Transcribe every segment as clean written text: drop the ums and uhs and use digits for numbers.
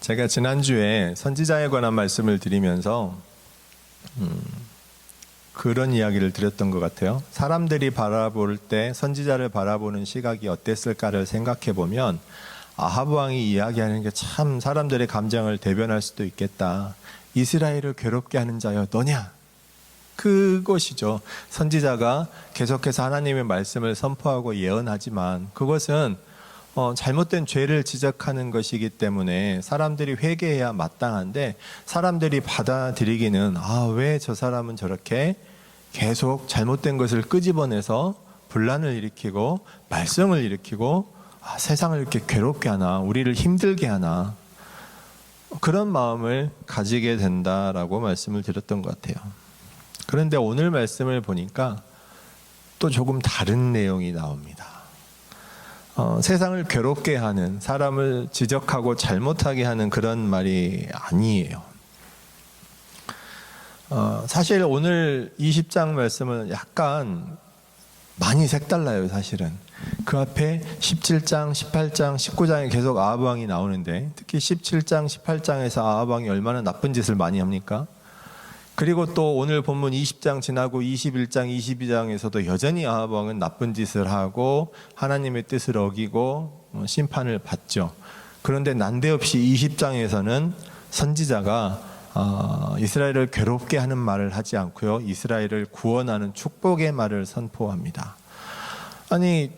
제가 지난주에 선지자에 관한 말씀을 드리면서 그런 이야기를 드렸던 것 같아요. 사람들이 바라볼 때 선지자를 바라보는 시각이 어땠을까를 생각해 보면 아하브 왕이 이야기하는 게 참 사람들의 감정을 대변할 수도 있겠다. 이스라엘을 괴롭게 하는 자여 너냐? 그것이죠. 선지자가 계속해서 하나님의 말씀을 선포하고 예언하지만 그것은 잘못된 죄를 지적하는 것이기 때문에 사람들이 회개해야 마땅한데 사람들이 받아들이기는 왜 저 사람은 저렇게 계속 잘못된 것을 끄집어내서 분란을 일으키고 말썽을 일으키고 세상을 이렇게 괴롭게 하나, 우리를 힘들게 하나, 그런 마음을 가지게 된다라고 말씀을 드렸던 것 같아요. 그런데 오늘 말씀을 보니까 또 조금 다른 내용이 나옵니다. 세상을 괴롭게 하는, 사람을 지적하고 잘못하게 하는 그런 말이 아니에요. 사실 오늘 20장 말씀은 약간 많이 색달라요. 사실은 그 앞에 17장, 18장, 19장에 계속 아하브 왕이 나오는데 특히 17장, 18장에서 아하브 왕이 얼마나 나쁜 짓을 많이 합니까? 그리고 또 오늘 본문 20장 지나고 21장, 22장에서도 여전히 아하브 왕은 나쁜 짓을 하고 하나님의 뜻을 어기고 심판을 받죠. 그런데 난데없이 20장에서는 선지자가 이스라엘을 괴롭게 하는 말을 하지 않고요, 이스라엘을 구원하는 축복의 말을 선포합니다. 아니,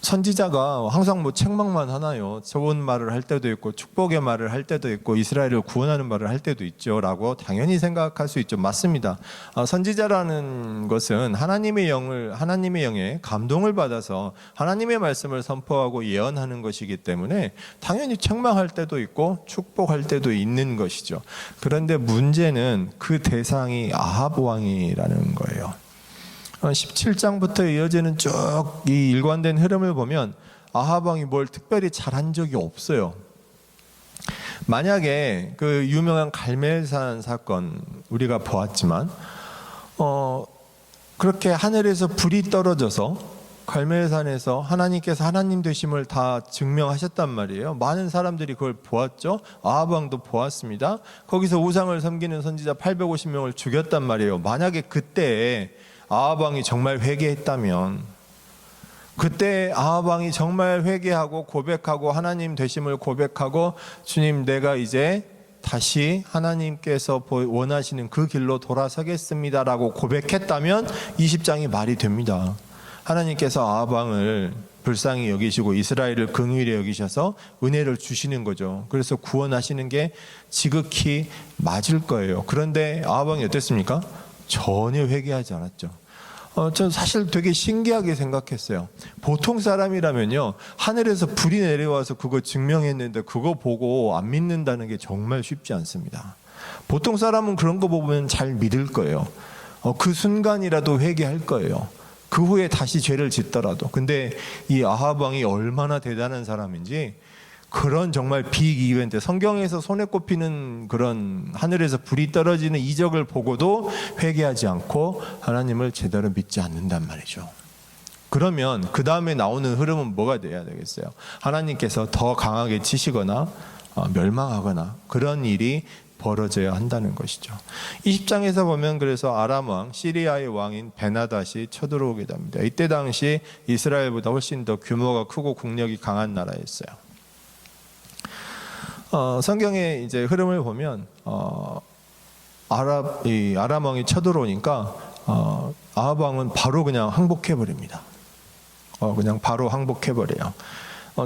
선지자가 항상 책망만 하나요? 좋은 말을 할 때도 있고 축복의 말을 할 때도 있고 이스라엘을 구원하는 말을 할 때도 있죠 라고 당연히 생각할 수 있죠. 맞습니다. 선지자라는 것은 하나님의 영에 감동을 받아서 하나님의 말씀을 선포하고 예언하는 것이기 때문에 당연히 책망할 때도 있고 축복할 때도 있는 것이죠. 그런데 문제는 그 대상이 아하브 왕이라는 거예요. 17장부터 이어지는 쭉 이 일관된 흐름을 보면 아하브 왕이 뭘 특별히 잘한 적이 없어요. 만약에 그 유명한 갈멜산 사건 우리가 보았지만 그렇게 하늘에서 불이 떨어져서 갈멜산에서 하나님께서 하나님 되심을 다 증명하셨단 말이에요. 많은 사람들이 그걸 보았죠. 아하브 왕도 보았습니다. 거기서 우상을 섬기는 선지자 850명을 죽였단 말이에요. 만약에 그때 아하브 왕이 정말 회개했다면, 그때 아하브 왕이 정말 회개하고 고백하고 하나님 되심을 고백하고 주님 내가 이제 다시 하나님께서 원하시는 그 길로 돌아서겠습니다 라고 고백했다면 20장이 말이 됩니다. 하나님께서 아하브 왕을 불쌍히 여기시고 이스라엘을 긍휼히 여기셔서 은혜를 주시는 거죠. 그래서 구원하시는 게 지극히 맞을 거예요. 그런데 아하브 왕이 어땠습니까? 전혀 회개하지 않았죠. 전 사실 되게 신기하게 생각했어요. 보통 사람이라면요, 하늘에서 불이 내려와서 그거 증명했는데 그거 보고 안 믿는다는 게 정말 쉽지 않습니다. 보통 사람은 그런 거 보면 잘 믿을 거예요. 그 순간이라도 회개할 거예요. 그 후에 다시 죄를 짓더라도. 근데 이 아하브 왕이 얼마나 대단한 사람인지, 그런 정말 빅 이벤트, 성경에서 손에 꼽히는 그런 하늘에서 불이 떨어지는 이적을 보고도 회개하지 않고 하나님을 제대로 믿지 않는단 말이죠. 그러면 그 다음에 나오는 흐름은 뭐가 돼야 되겠어요? 하나님께서 더 강하게 치시거나 멸망하거나 그런 일이 벌어져야 한다는 것이죠. 20장에서 보면 그래서 아람 왕, 시리아의 왕인 베나닷이 쳐들어오게 됩니다. 이때 당시 이스라엘보다 훨씬 더 규모가 크고 국력이 강한 나라였어요. 성경의 이제 흐름을 보면 아람 왕이 쳐들어오니까 아하브 왕은 바로 그냥 항복해 버립니다. 그냥 바로 항복해 버려요.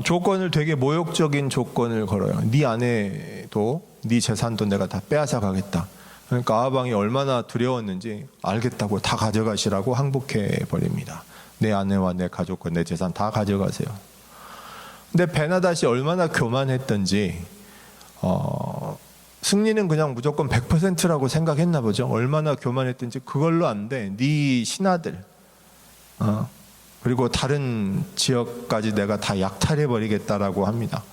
조건을 되게 모욕적인 조건을 걸어요. 네 아내도 네 재산도 내가 다 빼앗아 가겠다. 그러니까 아하브 왕이 얼마나 두려웠는지 알겠다고 다 가져가시라고 항복해 버립니다. 내 아내와 내 가족과 내 재산 다 가져가세요. 근데 베나닷이 얼마나 교만했던지 승리는 그냥 무조건 100%라고 생각했나 보죠. 얼마나 교만했든지 그걸로 안 돼. 네 신하들 그리고 다른 지역까지 내가 다 약탈해 버리겠다라고 합니다.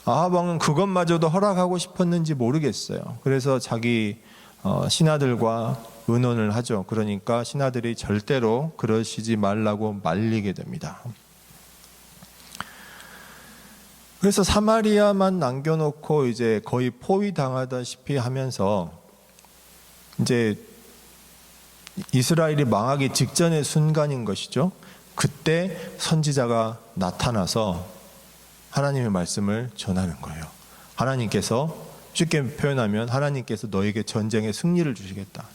아하브 왕은 그것마저도 허락하고 싶었는지 모르겠어요. 그래서 자기 신하들과 의논을 하죠. 그러니까 신하들이 절대로 그러시지 말라고 말리게 됩니다. 그래서 사마리아만 남겨놓고 이제 거의 포위당하다시피 하면서 이제 이스라엘이 망하기 직전의 순간인 것이죠. 그때 선지자가 나타나서 하나님의 말씀을 전하는 거예요. 하나님께서, 쉽게 표현하면 하나님께서 너에게 전쟁에 승리를 주시겠다,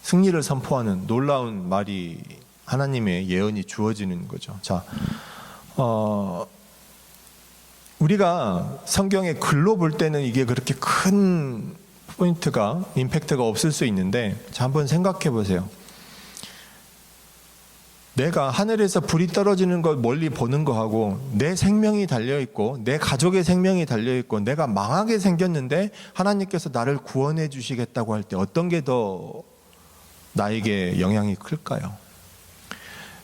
승리를 선포하는 놀라운 말이, 하나님의 예언이 주어지는 거죠. 자, 우리가 성경의 글로 볼 때는 이게 그렇게 큰 포인트가, 임팩트가 없을 수 있는데, 자, 한번 생각해 보세요. 내가 하늘에서 불이 떨어지는 걸 멀리 보는 거하고, 내 생명이 달려있고 내 가족의 생명이 달려있고 내가 망하게 생겼는데 하나님께서 나를 구원해 주시겠다고 할 때 어떤 게 더 나에게 영향이 클까요?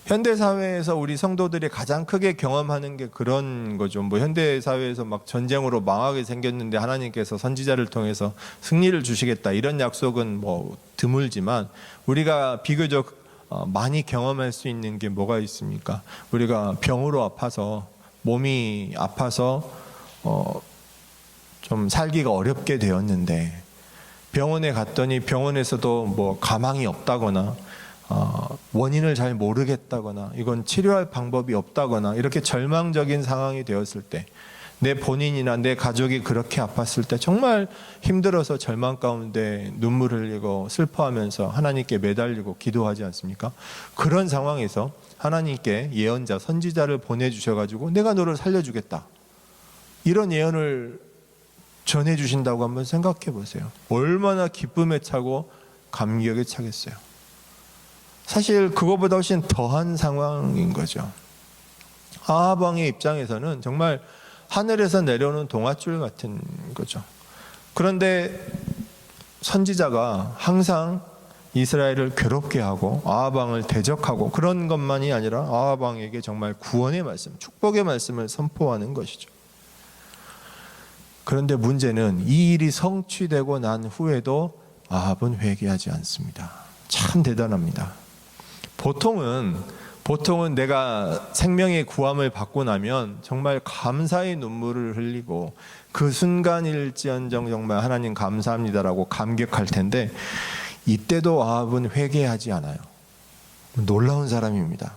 현대사회에서 우리 성도들이 가장 크게 경험하는 게 그런 거죠. 뭐 현대사회에서 막 전쟁으로 망하게 생겼는데 하나님께서 선지자를 통해서 승리를 주시겠다, 이런 약속은 뭐 드물지만, 우리가 비교적 많이 경험할 수 있는 게 뭐가 있습니까? 우리가 병으로 아파서, 몸이 아파서 좀 살기가 어렵게 되었는데 병원에 갔더니 병원에서도 뭐 가망이 없다거나 원인을 잘 모르겠다거나 이건 치료할 방법이 없다거나 이렇게 절망적인 상황이 되었을 때, 내 본인이나 내 가족이 그렇게 아팠을 때 정말 힘들어서 절망 가운데 눈물 흘리고 슬퍼하면서 하나님께 매달리고 기도하지 않습니까? 그런 상황에서 하나님께 예언자, 선지자를 보내주셔가지고 내가 너를 살려주겠다, 이런 예언을 전해주신다고 한번 생각해 보세요. 얼마나 기쁨에 차고 감격에 차겠어요. 사실 그거보다 훨씬 더한 상황인 거죠. 아합 왕의 입장에서는 정말 하늘에서 내려오는 동아줄 같은 거죠. 그런데 선지자가 항상 이스라엘을 괴롭게 하고 아합 왕을 대적하고, 그런 것만이 아니라 아합 왕에게 정말 구원의 말씀, 축복의 말씀을 선포하는 것이죠. 그런데 문제는 이 일이 성취되고 난 후에도 아합은 회개하지 않습니다. 참 대단합니다. 보통은 내가 생명의 구함을 받고 나면 정말 감사의 눈물을 흘리고 그 순간일지언정 정말 하나님 감사합니다라고 감격할 텐데, 이때도 아합은 회개하지 않아요. 놀라운 사람입니다.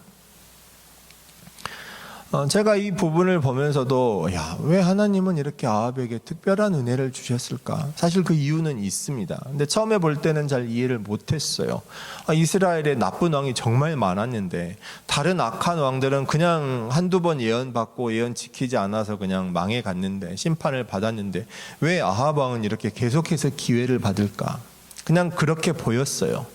제가 이 부분을 보면서도 왜 하나님은 이렇게 아합에게 특별한 은혜를 주셨을까? 사실 그 이유는 있습니다. 근데 처음에 볼 때는 잘 이해를 못했어요. 이스라엘에 나쁜 왕이 정말 많았는데 다른 악한 왕들은 그냥 한두 번 예언 받고 예언 지키지 않아서 그냥 망해 갔는데, 심판을 받았는데 왜 아합 왕은 이렇게 계속해서 기회를 받을까? 그냥 그렇게 보였어요.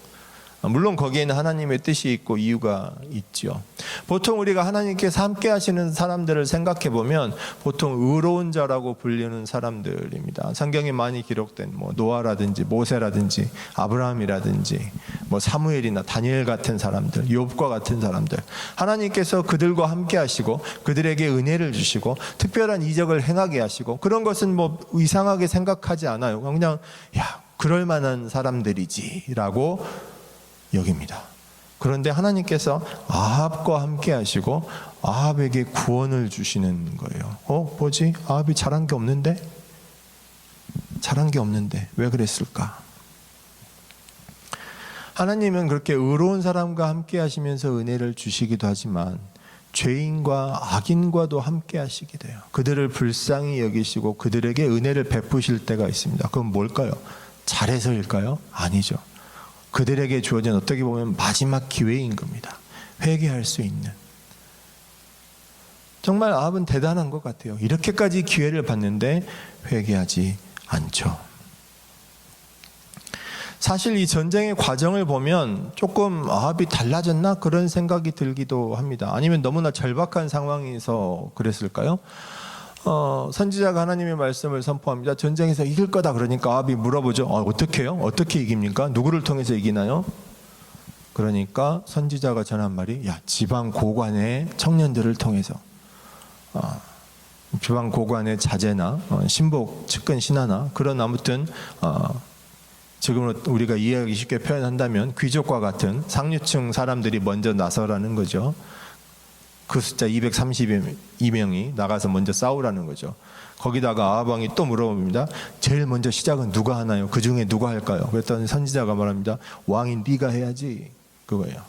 물론 거기에는 하나님의 뜻이 있고 이유가 있죠. 보통 우리가 하나님께서 함께 하시는 사람들을 생각해 보면 보통 의로운 자라고 불리는 사람들입니다. 성경에 많이 기록된 뭐 노아라든지 모세라든지 아브라함이라든지 뭐 사무엘이나 다니엘 같은 사람들, 욥과 같은 사람들, 하나님께서 그들과 함께 하시고 그들에게 은혜를 주시고 특별한 이적을 행하게 하시고, 그런 것은 뭐 이상하게 생각하지 않아요. 그냥 그럴 만한 사람들이지라고 여깁니다. 그런데 하나님께서 아합과 함께 하시고 아합에게 구원을 주시는 거예요. 뭐지? 아합이 잘한 게 없는데 왜 그랬을까? 하나님은 그렇게 의로운 사람과 함께 하시면서 은혜를 주시기도 하지만 죄인과 악인과도 함께 하시게 돼요. 그들을 불쌍히 여기시고 그들에게 은혜를 베푸실 때가 있습니다. 그건 뭘까요? 잘해서일까요? 아니죠. 그들에게 주어진 어떻게 보면 마지막 기회인 겁니다. 회개할 수 있는. 정말 아합은 대단한 것 같아요. 이렇게까지 기회를 받는데 회개하지 않죠. 사실 이 전쟁의 과정을 보면 조금 아합이 달라졌나 그런 생각이 들기도 합니다. 아니면 너무나 절박한 상황에서 그랬을까요? 선지자가 하나님의 말씀을 선포합니다. 전쟁에서 이길 거다 그러니까 아합이 물어보죠. 어떻게 해요? 어떻게 이깁니까? 누구를 통해서 이기나요? 그러니까 선지자가 전한 말이 지방 고관의 청년들을 통해서, 지방 고관의 자제나 신복 측근 신하나 그런 아무튼 지금으로 우리가 이해하기 쉽게 표현한다면 귀족과 같은 상류층 사람들이 먼저 나서라는 거죠. 그 숫자 232명이 나가서 먼저 싸우라는 거죠. 거기다가 아합 왕이 또 물어봅니다. 제일 먼저 시작은 누가 하나요? 그 중에 누가 할까요? 그랬더니 선지자가 말합니다. 왕인 네가 해야지. 그거예요.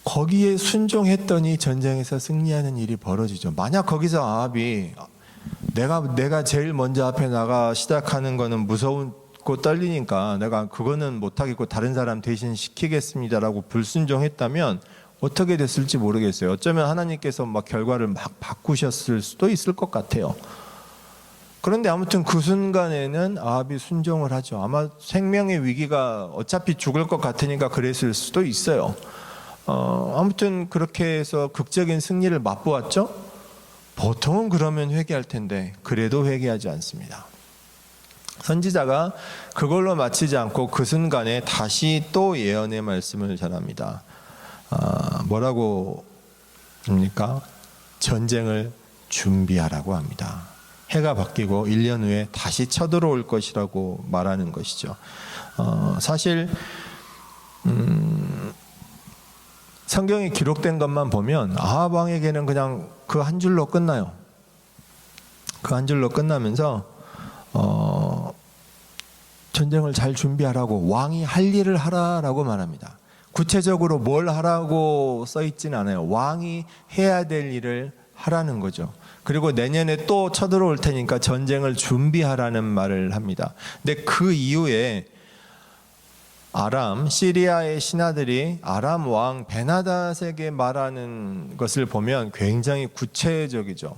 거기에 순종했더니 전쟁에서 승리하는 일이 벌어지죠. 만약 거기서 아합이 내가 제일 먼저 앞에 나가 시작하는 거는 무서웠고 떨리니까 내가 그거는 못하겠고 다른 사람 대신 시키겠습니다라고 불순종했다면 어떻게 됐을지 모르겠어요. 어쩌면 하나님께서 막 결과를 막 바꾸셨을 수도 있을 것 같아요. 그런데 아무튼 그 순간에는 아합이 순종을 하죠. 아마 생명의 위기가 어차피 죽을 것 같으니까 그랬을 수도 있어요. 아무튼 그렇게 해서 극적인 승리를 맛보았죠. 보통은 그러면 회개할 텐데 그래도 회개하지 않습니다. 선지자가 그걸로 마치지 않고 그 순간에 다시 또 예언의 말씀을 전합니다. 뭐라고 합니까? 전쟁을 준비하라고 합니다. 해가 바뀌고 1년 후에 다시 쳐들어올 것이라고 말하는 것이죠. 사실 성경에 기록된 것만 보면 아합 왕에게는 그냥 그 한 줄로 끝나요. 그 한 줄로 끝나면서 전쟁을 잘 준비하라고, 왕이 할 일을 하라라고 말합니다. 구체적으로 뭘 하라고 써 있지는 않아요. 왕이 해야 될 일을 하라는 거죠. 그리고 내년에 또 쳐들어올 테니까 전쟁을 준비하라는 말을 합니다. 근데 그 이후에 시리아의 신하들이 아람 왕 베나닷에게 말하는 것을 보면 굉장히 구체적이죠.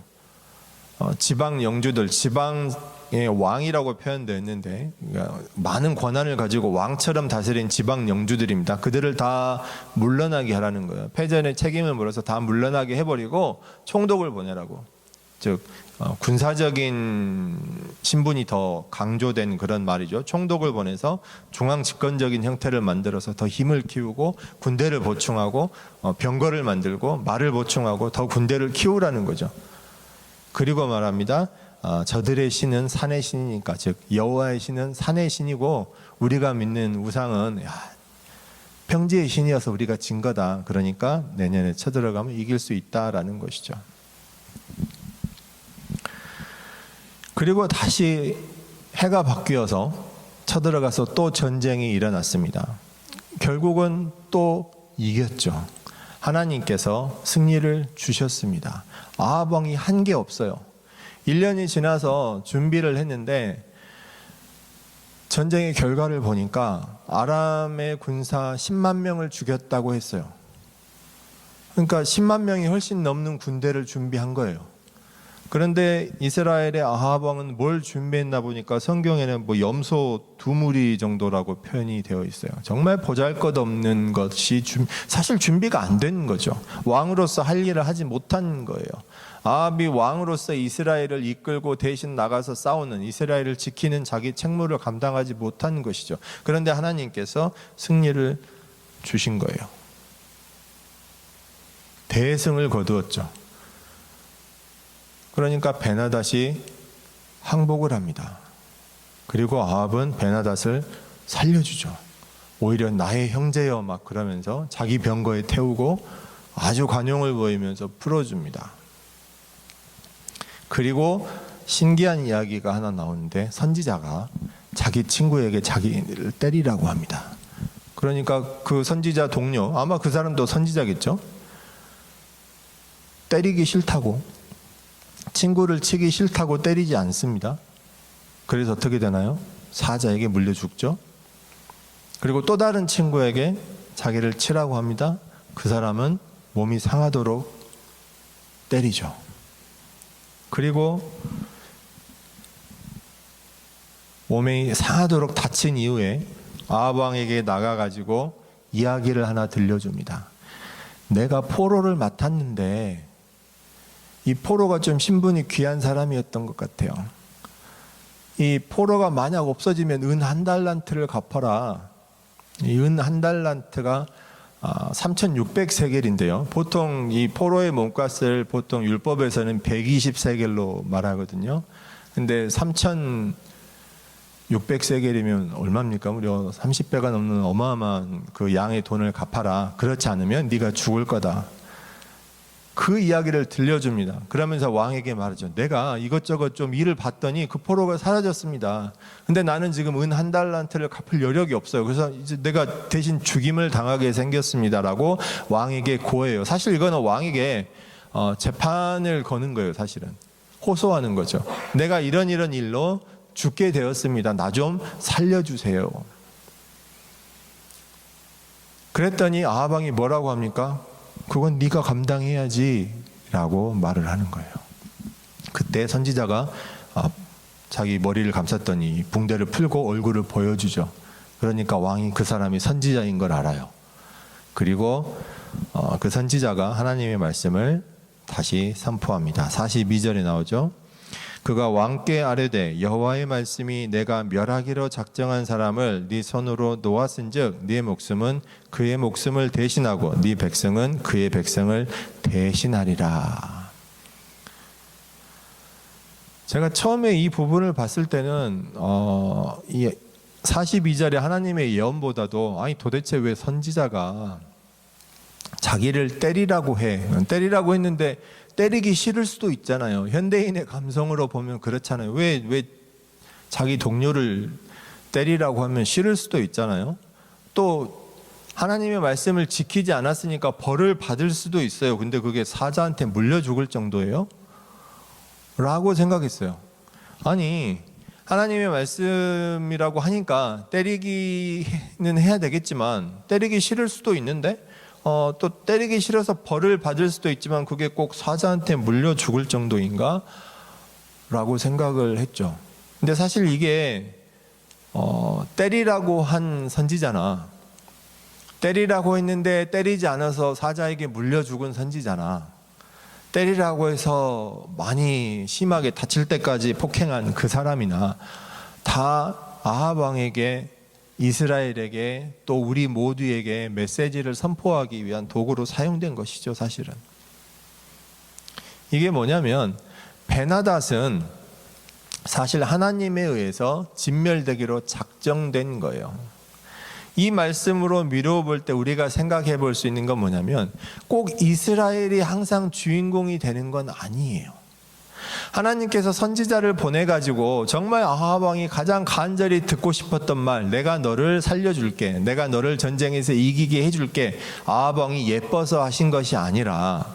지방 영주들, 지방의 왕이라고 표현되어 있는데 그러니까 많은 권한을 가지고 왕처럼 다스린 지방 영주들입니다. 그들을 다 물러나게 하라는 거예요. 패전의 책임을 물어서 다 물러나게 해버리고 총독을 보내라고. 즉 군사적인 신분이 더 강조된 그런 말이죠. 총독을 보내서 중앙 집권적인 형태를 만들어서 더 힘을 키우고 군대를 보충하고 병거를 만들고 말을 보충하고 더 군대를 키우라는 거죠. 그리고 말합니다. 저들의 신은 산의 신이니까, 즉 여호와의 신은 산의 신이고 우리가 믿는 우상은 평지의 신이어서 우리가 진 거다. 그러니까 내년에 쳐들어가면 이길 수 있다라는 것이죠. 그리고 다시 해가 바뀌어서 쳐들어가서 또 전쟁이 일어났습니다. 결국은 또 이겼죠. 하나님께서 승리를 주셨습니다. 아합 왕이 한 게 없어요. 1년이 지나서 준비를 했는데 전쟁의 결과를 보니까 아람의 군사 10만 명을 죽였다고 했어요. 그러니까 10만 명이 훨씬 넘는 군대를 준비한 거예요. 그런데 이스라엘의 아합 왕은 뭘 준비했나 보니까 성경에는 염소 2무리 정도라고 표현이 되어 있어요. 정말 보잘것없는 것이 사실 준비가 안 된 거죠. 왕으로서 할 일을 하지 못한 거예요. 아합이 왕으로서 이스라엘을 이끌고 대신 나가서 싸우는, 이스라엘을 지키는 자기 책무를 감당하지 못한 것이죠. 그런데 하나님께서 승리를 주신 거예요. 대승을 거두었죠. 그러니까 베나닷이 항복을 합니다. 그리고 아합은 베나닷을 살려주죠. 오히려 나의 형제여 막 그러면서 자기 병거에 태우고 아주 관용을 보이면서 풀어줍니다. 그리고 신기한 이야기가 하나 나오는데 선지자가 자기 친구에게 자기를 때리라고 합니다. 그러니까 그 선지자 동료, 아마 그 사람도 선지자겠죠? 때리기 싫다고, 친구를 치기 싫다고 때리지 않습니다. 그래서 어떻게 되나요? 사자에게 물려 죽죠. 그리고 또 다른 친구에게 자기를 치라고 합니다. 그 사람은 몸이 상하도록 때리죠. 그리고 몸이 상하도록 다친 이후에 아합 왕에게 나가가지고 이야기를 하나 들려줍니다. 내가 포로를 맡았는데 이 포로가 좀 신분이 귀한 사람이었던 것 같아요. 이 포로가 만약 없어지면 은 1달란트를 갚아라. 이 은 1달란트가 3,600세겔인데요. 보통 이 포로의 몸값을 보통 율법에서는 120세겔로 말하거든요. 근데 600세겔이면 얼마입니까? 무려 30배가 넘는 어마어마한 그 양의 돈을 갚아라. 그렇지 않으면 네가 죽을 거다. 그 이야기를 들려줍니다. 그러면서 왕에게 말하죠. 내가 이것저것 좀 일을 봤더니 그 포로가 사라졌습니다. 근데 나는 지금 은 1달란트를 갚을 여력이 없어요. 그래서 이제 내가 대신 죽임을 당하게 생겼습니다라고 왕에게 고해요. 사실 이거는 왕에게 재판을 거는 거예요. 사실은 호소하는 거죠. 내가 이런 일로 죽게 되었습니다. 나 좀 살려주세요. 그랬더니 아합 왕이 뭐라고 합니까? 그건 네가 감당해야지 라고 말을 하는 거예요. 그때 선지자가 자기 머리를 감쌌더니 붕대를 풀고 얼굴을 보여주죠. 그러니까 왕이 그 사람이 선지자인 걸 알아요. 그리고 그 선지자가 하나님의 말씀을 다시 선포합니다. 42절에 나오죠. 그가 왕께 아뢰되 여호와의 말씀이 내가 멸하기로 작정한 사람을 네 손으로 놓았은즉 네 목숨은 그의 목숨을 대신하고 네 백성은 그의 백성을 대신하리라. 제가 처음에 이 부분을 봤을 때는 이 42절의 하나님의 예언보다도 아니 도대체 왜 선지자가 자기를 때리라고 했는데 때리기 싫을 수도 있잖아요. 현대인의 감성으로 보면 그렇잖아요. 왜 자기 동료를 때리라고 하면 싫을 수도 있잖아요. 또 하나님의 말씀을 지키지 않았으니까 벌을 받을 수도 있어요. 근데 그게 사자한테 물려 죽을 정도예요? 라고 생각했어요. 아니 하나님의 말씀이라고 하니까 때리기는 해야 되겠지만 때리기 싫을 수도 있는데 또 때리기 싫어서 벌을 받을 수도 있지만 그게 꼭 사자한테 물려 죽을 정도인가? 라고 생각을 했죠. 근데 사실 이게 때리라고 한 선지자나 때리라고 했는데 때리지 않아서 사자에게 물려 죽은 선지자나 때리라고 해서 많이 심하게 다칠 때까지 폭행한 그 사람이나 다 아합 왕에게 이스라엘에게 또 우리 모두에게 메시지를 선포하기 위한 도구로 사용된 것이죠. 사실은 이게 뭐냐면 베나닷은 사실 하나님에 의해서 진멸되기로 작정된 거예요. 이 말씀으로 미루어 볼 때 우리가 생각해 볼 수 있는 건 뭐냐면 꼭 이스라엘이 항상 주인공이 되는 건 아니에요. 하나님께서 선지자를 보내가지고 정말 아합 왕이 가장 간절히 듣고 싶었던 말, 내가 너를 살려줄게, 내가 너를 전쟁에서 이기게 해줄게, 아합 왕이 예뻐서 하신 것이 아니라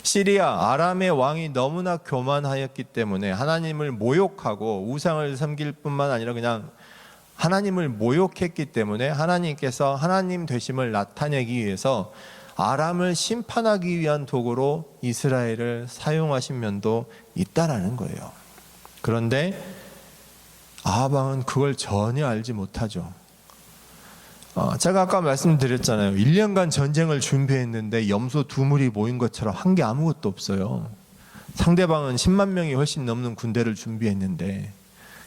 시리아 아람의 왕이 너무나 교만하였기 때문에 하나님을 모욕하고 우상을 섬길 뿐만 아니라 그냥 하나님을 모욕했기 때문에 하나님께서 하나님 되심을 나타내기 위해서 아람을 심판하기 위한 도구로 이스라엘을 사용하신 면도 있다라는 거예요. 그런데 아합 왕은 그걸 전혀 알지 못하죠. 제가 아까 말씀드렸잖아요. 1년간 전쟁을 준비했는데 염소 두 무리 모인 것처럼 한 게 아무것도 없어요. 상대방은 10만 명이 훨씬 넘는 군대를 준비했는데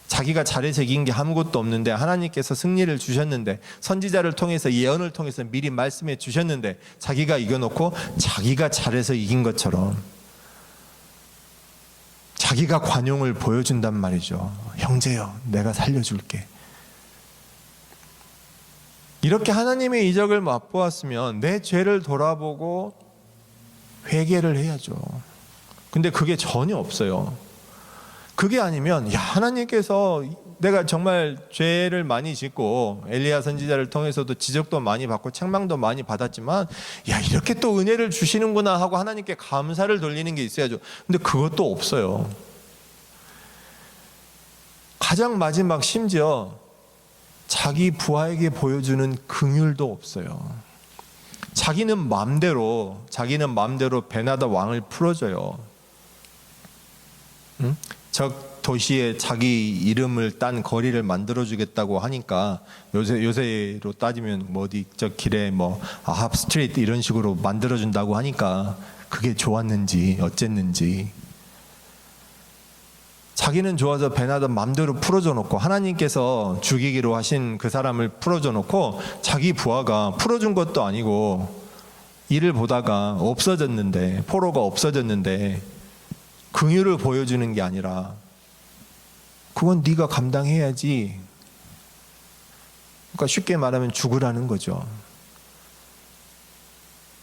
자기가 잘해서 이긴 게 아무것도 없는데 하나님께서 승리를 주셨는데 선지자를 통해서 예언을 통해서 미리 말씀해 주셨는데 자기가 이겨놓고 자기가 잘해서 이긴 것처럼 자기가 관용을 보여준단 말이죠. 형제여, 내가 살려줄게. 이렇게 하나님의 이적을 맛보았으면 내 죄를 돌아보고 회개를 해야죠. 근데 그게 전혀 없어요. 그게 아니면 하나님께서 내가 정말 죄를 많이 짓고 엘리야 선지자를 통해서도 지적도 많이 받고 책망도 많이 받았지만 이렇게 또 은혜를 주시는구나 하고 하나님께 감사를 돌리는 게 있어야죠. 근데 그것도 없어요. 가장 마지막 심지어 자기 부하에게 보여주는 긍휼도 없어요. 자기는 마음대로 베나다 왕을 풀어줘요. 저 도시에 자기 이름을 딴 거리를 만들어주겠다고 하니까 요새로 따지면 어디 저 길에 아합 스트리트 이런 식으로 만들어준다고 하니까 그게 좋았는지 어쨌는지 자기는 좋아서 베나다 맘대로 풀어줘 놓고 하나님께서 죽이기로 하신 그 사람을 풀어줘 놓고 자기 부하가 풀어준 것도 아니고 일을 보다가 없어졌는데 포로가 없어졌는데 긍휼을 보여주는 게 아니라 그건 네가 감당해야지 그러니까 쉽게 말하면 죽으라는 거죠.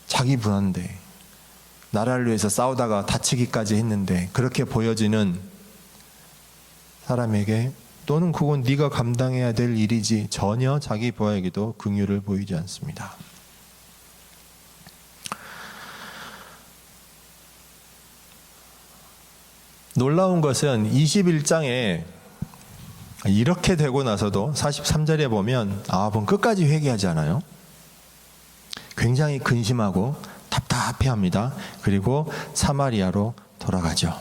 자기 분한데 나라를 위해서 싸우다가 다치기까지 했는데 그렇게 보여지는 사람에게 또는 그건 네가 감당해야 될 일이지 전혀 자기 부하에게도 긍휼을 보이지 않습니다. 놀라운 것은 21장에 이렇게 되고 나서도 43절에 보면 아합은 끝까지 회개하지 않아요. 굉장히 근심하고 답답해합니다. 그리고 사마리아로 돌아가죠.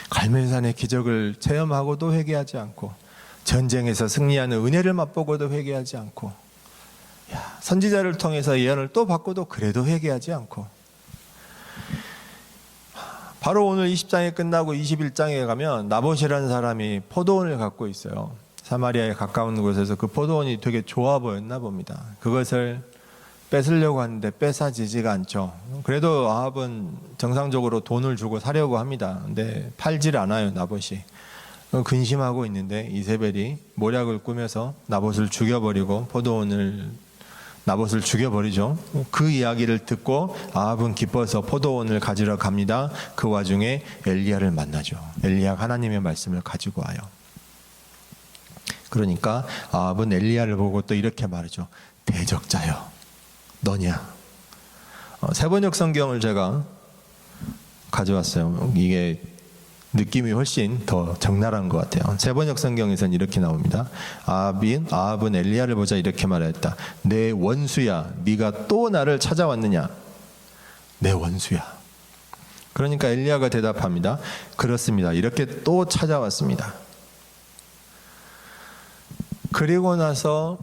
갈멜산의 기적을 체험하고도 회개하지 않고 전쟁에서 승리하는 은혜를 맛보고도 회개하지 않고 선지자를 통해서 예언을 또 받고도 그래도 회개하지 않고 바로 오늘 20장이 끝나고 21장에 가면 나봇이라는 사람이 포도원을 갖고 있어요. 사마리아에 가까운 곳에서 그 포도원이 되게 좋아 보였나 봅니다. 그것을 뺏으려고 하는데 뺏어지지가 않죠. 그래도 아합은 정상적으로 돈을 주고 사려고 합니다. 근데 팔질 않아요, 나봇이. 근심하고 있는데 이세벨이 모략을 꾸며서 나봇을 죽여버리고 나봇을 죽여버리죠. 그 이야기를 듣고 아합은 기뻐서 포도원을 가지러 갑니다. 그 와중에 엘리야를 만나죠. 엘리야가 하나님의 말씀을 가지고 와요. 그러니까 아합은 엘리야를 보고 또 이렇게 말하죠. 대적자여 너냐. 세번역 성경을 제가 가져왔어요. 이게 느낌이 훨씬 더 적나라한 것 같아요. 세번역 성경에서는 이렇게 나옵니다. 아합은 엘리야를 보자 이렇게 말했다. 내 원수야, 네가 또 나를 찾아왔느냐. 내 원수야. 그러니까 엘리야가 대답합니다. 그렇습니다. 이렇게 또 찾아왔습니다. 그리고 나서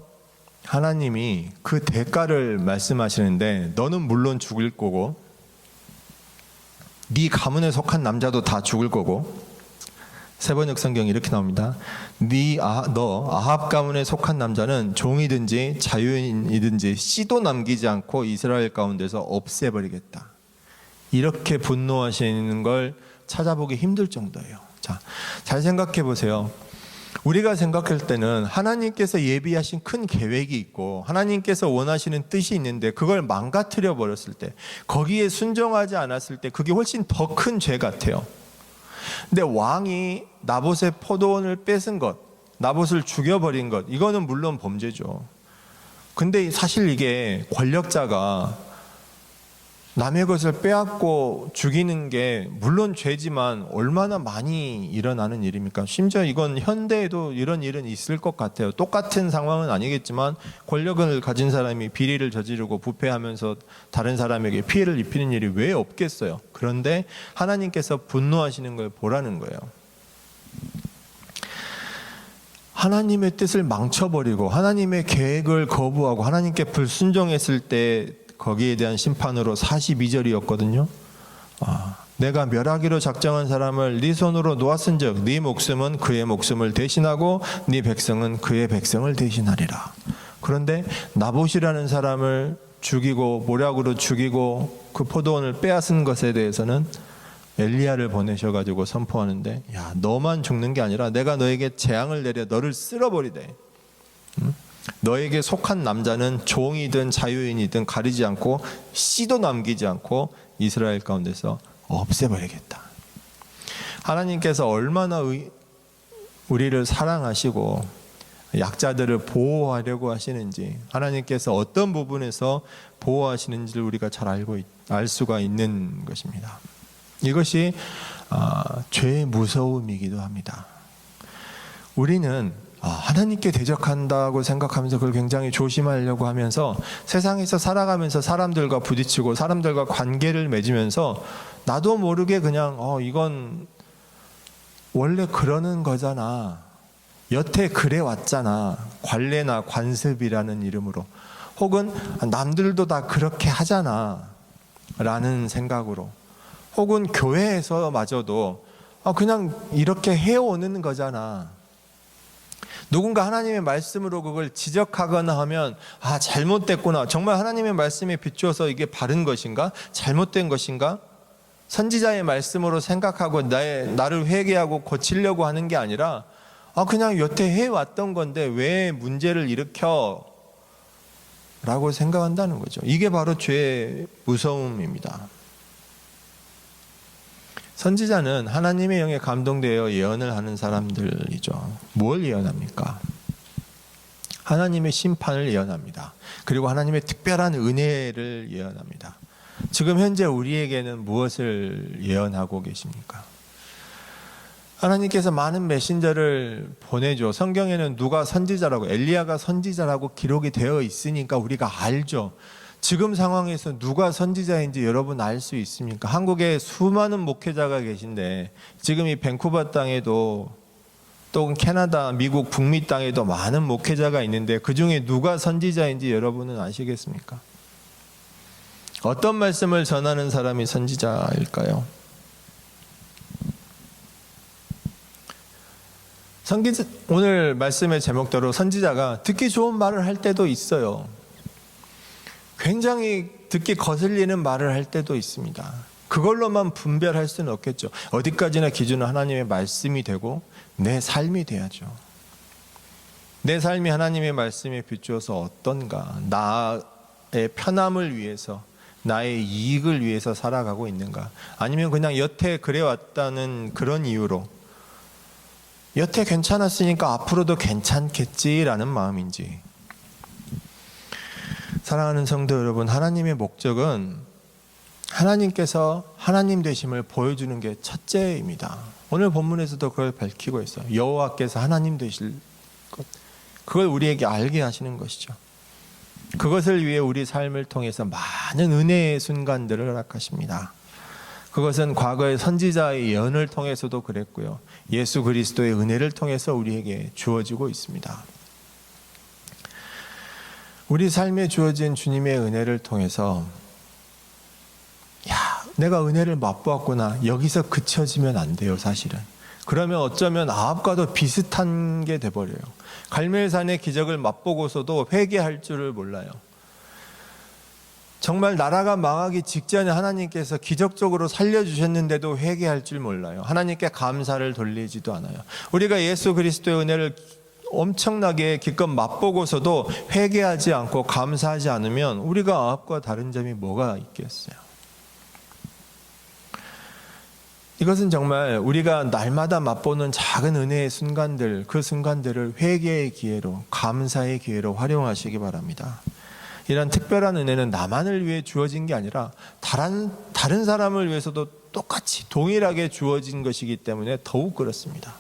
하나님이 그 대가를 말씀하시는데 너는 물론 죽을 거고 네 가문에 속한 남자도 다 죽을 거고 세번역 성경이 이렇게 나옵니다. 너 아합 가문에 속한 남자는 종이든지 자유인이든지 씨도 남기지 않고 이스라엘 가운데서 없애버리겠다. 이렇게 분노하시는 걸 찾아보기 힘들 정도예요. 자, 잘 생각해 보세요. 우리가 생각할 때는 하나님께서 예비하신 큰 계획이 있고 하나님께서 원하시는 뜻이 있는데 그걸 망가뜨려 버렸을 때, 거기에 순종하지 않았을 때 그게 훨씬 더 큰 죄 같아요. 근데 왕이 나봇의 포도원을 뺏은 것, 나봇을 죽여버린 것, 이거는 물론 범죄죠. 근데 사실 이게 권력자가 남의 것을 빼앗고 죽이는 게 물론 죄지만 얼마나 많이 일어나는 일입니까? 심지어 이건 현대에도 이런 일은 있을 것 같아요. 똑같은 상황은 아니겠지만 권력을 가진 사람이 비리를 저지르고 부패하면서 다른 사람에게 피해를 입히는 일이 왜 없겠어요? 그런데 하나님께서 분노하시는 걸 보라는 거예요. 하나님의 뜻을 망쳐버리고 하나님의 계획을 거부하고 하나님께 불순종했을 때 거기에 대한 심판으로 42절이었거든요. 내가 멸하기로 작정한 사람을 네 손으로 놓았은즉 네 목숨은 그의 목숨을 대신하고 네 백성은 그의 백성을 대신하리라. 그런데 나봇이라는 사람을 죽이고 모략으로 죽이고 그 포도원을 빼앗은 것에 대해서는 엘리야를 보내셔가지고 선포하는데, 야, 너만 죽는 게 아니라 내가 너에게 재앙을 내려 너를 쓸어버리되 너에게 속한 남자는 종이든 자유인이든 가리지 않고 씨도 남기지 않고 이스라엘 가운데서 없애버리겠다. 하나님께서 얼마나 우리를 사랑하시고 약자들을 보호하려고 하시는지, 하나님께서 어떤 부분에서 보호하시는지를 우리가 잘 알 수가 있는 것입니다. 이것이 죄의 무서움이기도 합니다. 우리는 하나님께 대적한다고 생각하면서 그걸 굉장히 조심하려고 하면서 세상에서 살아가면서 사람들과 부딪히고 사람들과 관계를 맺으면서 나도 모르게 그냥 이건 원래 그러는 거잖아, 여태 그래 왔잖아, 관례나 관습이라는 이름으로, 혹은 남들도 다 그렇게 하잖아 라는 생각으로, 혹은 교회에서마저도 그냥 이렇게 해오는 거잖아, 누군가 하나님의 말씀으로 그걸 지적하거나 하면 잘못됐구나, 정말 하나님의 말씀에 비추어서 이게 바른 것인가 잘못된 것인가 선지자의 말씀으로 생각하고 나를 회개하고 고치려고 하는 게 아니라 그냥 여태 해왔던 건데 왜 문제를 일으켜? 라고 생각한다는 거죠. 이게 바로 죄의 무서움입니다. 선지자는 하나님의 영에 감동되어 예언을 하는 사람들이죠. 뭘 예언합니까? 하나님의 심판을 예언합니다. 그리고 하나님의 특별한 은혜를 예언합니다. 지금 현재 우리에게는 무엇을 예언하고 계십니까? 하나님께서 많은 메신저를 보내줘. 성경에는 누가 선지자라고, 엘리야가 선지자라고 기록이 되어 있으니까 우리가 알죠. 지금 상황에서 누가 선지자인지 여러분 알 수 있습니까? 한국에 수많은 목회자가 계신데 지금 이 밴쿠버 땅에도 또 캐나다, 미국, 북미 땅에도 많은 목회자가 있는데 그 중에 누가 선지자인지 여러분은 아시겠습니까? 어떤 말씀을 전하는 사람이 선지자일까요? 오늘 말씀의 제목대로 선지자가 듣기 좋은 말을 할 때도 있어요. 굉장히 듣기 거슬리는 말을 할 때도 있습니다. 그걸로만 분별할 수는 없겠죠. 어디까지나 기준은 하나님의 말씀이 되고 내 삶이 돼야죠. 내 삶이 하나님의 말씀에 비추어서 어떤가, 나의 편함을 위해서, 나의 이익을 위해서 살아가고 있는가, 아니면 그냥 여태 그래왔다는 그런 이유로 여태 괜찮았으니까 앞으로도 괜찮겠지라는 마음인지. 사랑하는 성도 여러분, 하나님의 목적은 하나님께서 하나님 되심을 보여주는 게 첫째입니다. 오늘 본문에서도 그걸 밝히고 있어요. 여호와께서 하나님 되실 것, 그걸 우리에게 알게 하시는 것이죠. 그것을 위해 우리 삶을 통해서 많은 은혜의 순간들을 허락하십니다. 그것은 과거의 선지자의 예언을 통해서도 그랬고요, 예수 그리스도의 은혜를 통해서 우리에게 주어지고 있습니다. 우리 삶에 주어진 주님의 은혜를 통해서 내가 은혜를 맛보았구나, 여기서 그쳐지면 안 돼요. 사실은 그러면 어쩌면 아합과도 비슷한 게 돼버려요. 갈멜산의 기적을 맛보고서도 회개할 줄을 몰라요. 정말 나라가 망하기 직전에 하나님께서 기적적으로 살려주셨는데도 회개할 줄 몰라요. 하나님께 감사를 돌리지도 않아요. 우리가 예수 그리스도의 은혜를 엄청나게 기껏 맛보고서도 회개하지 않고 감사하지 않으면 우리가 아합과 다른 점이 뭐가 있겠어요? 이것은 정말 우리가 날마다 맛보는 작은 은혜의 순간들, 그 순간들을 회개의 기회로, 감사의 기회로 활용하시기 바랍니다. 이런 특별한 은혜는 나만을 위해 주어진 게 아니라 다른 사람을 위해서도 똑같이 동일하게 주어진 것이기 때문에 더욱 그렇습니다.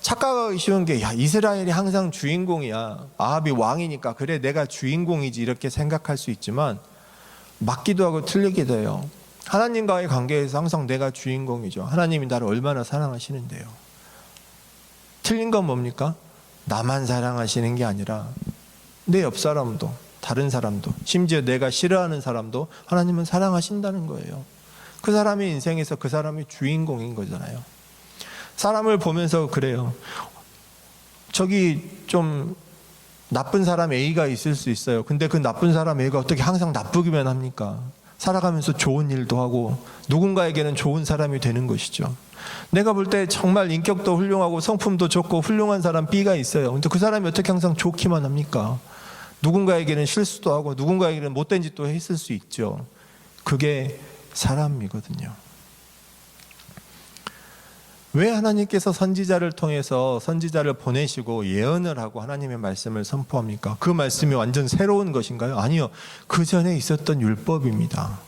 착각하기 쉬운 게 이스라엘이 항상 주인공이야, 아합이 왕이니까 그래 내가 주인공이지, 이렇게 생각할 수 있지만 맞기도 하고 틀리기도 해요. 하나님과의 관계에서 항상 내가 주인공이죠. 하나님이 나를 얼마나 사랑하시는데요. 틀린 건 뭡니까? 나만 사랑하시는 게 아니라 내 옆 사람도, 다른 사람도, 심지어 내가 싫어하는 사람도 하나님은 사랑하신다는 거예요. 그 사람의 인생에서 그 사람이 주인공인 거잖아요. 사람을 보면서 그래요. 저기 좀 나쁜 사람 A가 있을 수 있어요. 근데 그 나쁜 사람 A가 어떻게 항상 나쁘기만 합니까? 살아가면서 좋은 일도 하고 누군가에게는 좋은 사람이 되는 것이죠. 내가 볼 때 정말 인격도 훌륭하고 성품도 좋고 훌륭한 사람 B가 있어요. 근데 그 사람이 어떻게 항상 좋기만 합니까? 누군가에게는 실수도 하고 누군가에게는 못된 짓도 했을 수 있죠. 그게 사람이거든요. 왜 하나님께서 선지자를 통해서 선지자를 보내시고 예언을 하고 하나님의 말씀을 선포합니까? 그 말씀이 완전 새로운 것인가요? 아니요. 그 전에 있었던 율법입니다.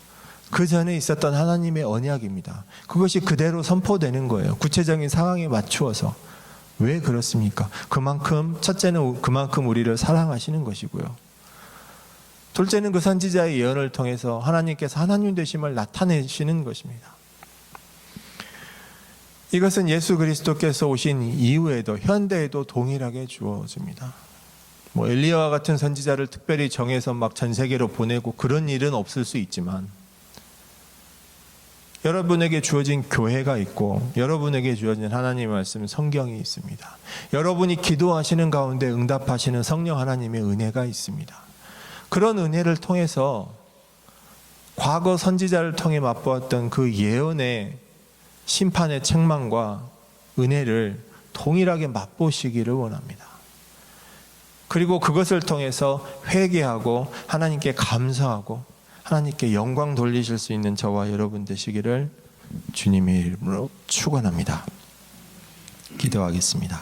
그 전에 있었던 하나님의 언약입니다. 그것이 그대로 선포되는 거예요. 구체적인 상황에 맞추어서. 왜 그렇습니까? 첫째는 그만큼 우리를 사랑하시는 것이고요. 둘째는 그 선지자의 예언을 통해서 하나님께서 하나님 되심을 나타내시는 것입니다. 이것은 예수 그리스도께서 오신 이후에도 현대에도 동일하게 주어집니다. 엘리야와 같은 선지자를 특별히 정해서 막 전 세계로 보내고 그런 일은 없을 수 있지만 여러분에게 주어진 교회가 있고 여러분에게 주어진 하나님의 말씀 성경이 있습니다. 여러분이 기도하시는 가운데 응답하시는 성령 하나님의 은혜가 있습니다. 그런 은혜를 통해서 과거 선지자를 통해 맛보았던 그 예언의 심판의 책망과 은혜를 동일하게 맛보시기를 원합니다. 그리고 그것을 통해서 회개하고 하나님께 감사하고 하나님께 영광 돌리실 수 있는 저와 여러분 되시기를 주님의 이름으로 축원합니다. 기도하겠습니다.